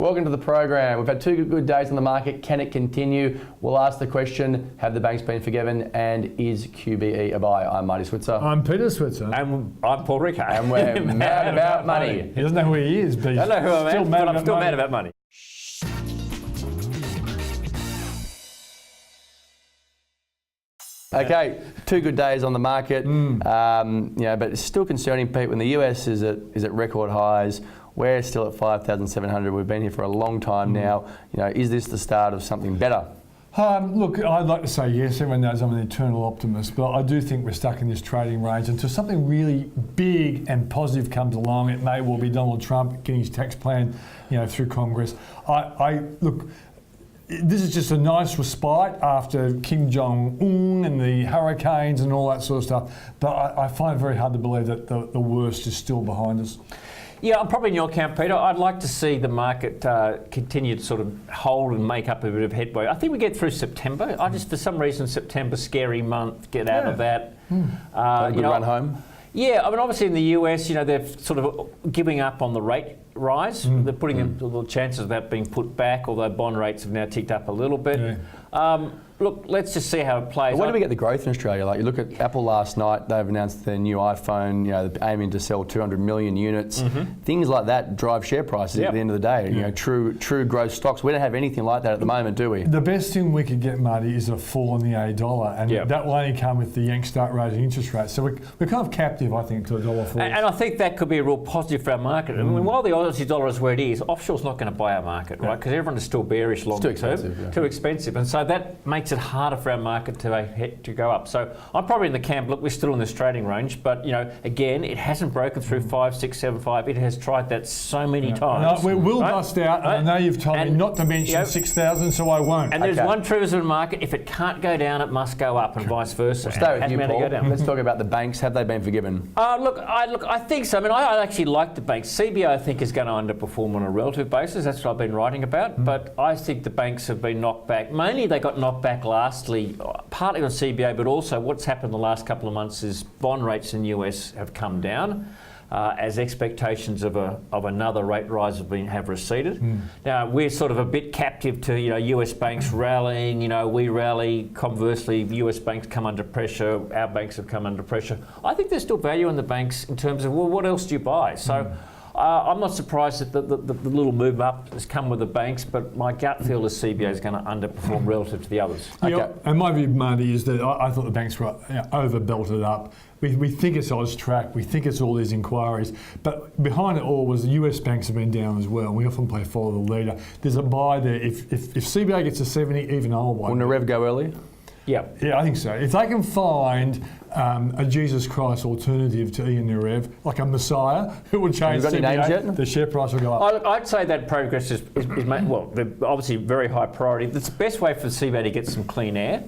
Welcome to the program. We've had two good days on the market. Can it continue? We'll ask the question, have the banks been forgiven, and is QBE a buy? I'm Marty Switzer. I'm Peter Switzer. And I'm Paul Rickard. And we're mad about money. He doesn't know who he is, but I don't know who I am, but I'm still mad about money. Okay, two good days on the market, but it's still concerning, Pete, when the US is at record highs. We're still at 5,700. We've been here for a long time now. Is this the start of something better? Look, I'd like to say yes. Everyone knows I'm an eternal optimist, but I do think we're stuck in this trading range until something really big and positive comes along. It may well be Donald Trump getting his tax plan, through Congress. Look. This is just a nice respite after Kim Jong-un and the hurricanes and all that sort of stuff. But I find it very hard to believe that the worst is still behind us. Yeah, I'm probably in your camp, Peter. I'd like to see the market continue to sort of hold and make up a bit of headway. I think we get through September. For some reason, September, scary month, get out of that. Good run home. Yeah, obviously in the US, they're sort of giving up on the rate rise. They're putting in little chances of that being put back, although bond rates have now ticked up a little bit. Yeah. Look, let's just see how it plays. Where do we get the growth in Australia? Like, you look at Apple last night, they've announced their new iPhone, they're aiming to sell 200 million units. Things like that drive share prices at the end of the day. True growth stocks. We don't have anything like that at the moment, do we? The best thing we could get, Marty, is a fall in the $1, and that will only come if the Yanks start raising interest rates. So we're kind of captive, I think, to $1.40. And I think that could be a real positive for our market. I mean, while the Aussie dollar is where it is, offshore's not going to buy our market, right? Because everyone is still bearish long term. Too expensive. And so that makes it harder for our market to go up. So I'm probably in the camp, look, we're still in this trading range, but again, it hasn't broken through 5, 6, 7, 5. It has tried that so many times. No, we will bust out, and I know you've told me not to mention 6,000, so I won't. And there's one truism in the market: if it can't go down, it must go up, and vice versa. We'll stay with you, Paul. Let's talk about the banks. Have they been forgiven? I think so. I mean, I actually like the banks. CBA, I think, is going to underperform on a relative basis. That's what I've been writing about. But I think the banks have been knocked back. Mainly, they got knocked back lastly, partly on CBA, but also what's happened the last couple of months is bond rates in the US have come down as expectations of another rate rise have receded. Now, we're sort of a bit captive to US banks rallying. We rally. Conversely, US banks come under pressure. Our banks have come under pressure. I think there's still value in the banks in terms of, well, what else do you buy? So. I'm not surprised that the little move up has come with the banks, but my gut feel is CBA is going to underperform relative to the others. And my view, Marty, is that I thought the banks were over-belted up. We think it's Austrac, we think it's all these inquiries, but behind it all was the US banks have been down as well. We often play follow the leader. There's a buy there. If CBA gets to 70, even I'll buy. Wouldn't a rev go early? Yeah, I think so. If they can find a Jesus Christ alternative to Ian Narev, like a Messiah, who would change CBA, the share price will go up. I'd say that progress is they're obviously very high priority. It's the best way for CBA to get some clean air.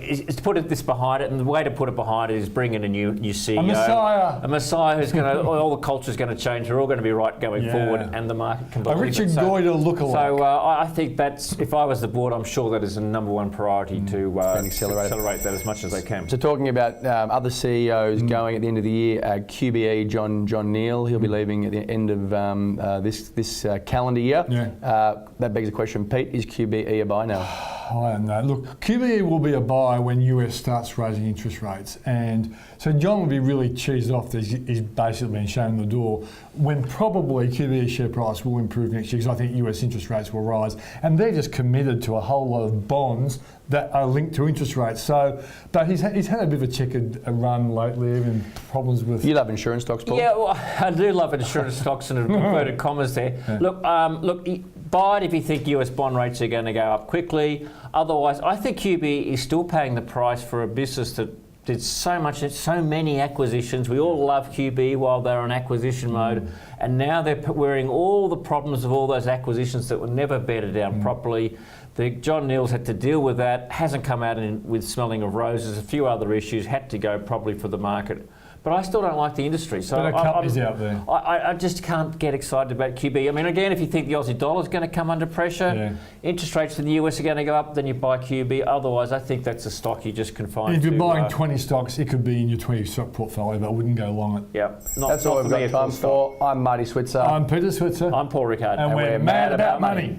Is to put this behind it, and the way to put it behind it is bring in a new CEO. A Messiah who's going to, all the culture's going to change. They're all going to be right going forward, and the market can believe a Richard Goyder lookalike. So I think that's, if I was the board, I'm sure that is a number one priority to accelerate that as much as they can. So talking about other CEOs going at the end of the year, QBE John Neal, he'll be leaving at the end of this calendar year. That begs the question, Pete, is QBE a buy now? I don't know. Look, QBE will be a buy when US starts raising interest rates, and so John will be really cheesed off that he's basically been shown the door, when probably QBE's share price will improve next year because I think US interest rates will rise, and they're just committed to a whole lot of bonds that are linked to interest rates. So, but he's had a bit of a checkered run lately, even problems with. You love insurance stocks, Paul? Yeah, well, I do love insurance stocks, and inverted commas there. Look, buy it if you think US bond rates are going to go up quickly. Otherwise, I think QBE is still paying the price for a business that did so many acquisitions. We all love QBE while they're on acquisition mode, and now they're wearing all the problems of all those acquisitions that were never bedded down properly. John Neal's had to deal with that, hasn't come out with smelling of roses, a few other issues, had to go probably for the market. but I still don't like the industry. So But a company's out there. I just can't get excited about QB. I mean, again, if you think the Aussie dollar is going to come under pressure, interest rates in the US are going to go up, then you buy QB. Otherwise, I think that's a stock you just confine If you're to, buying 20 stocks, it could be in your 20 stock portfolio, but I wouldn't go long it. Yeah, That's all we've got time for. I'm Marty Switzer. I'm Peter Switzer. I'm Paul Rickard. And we're mad about money.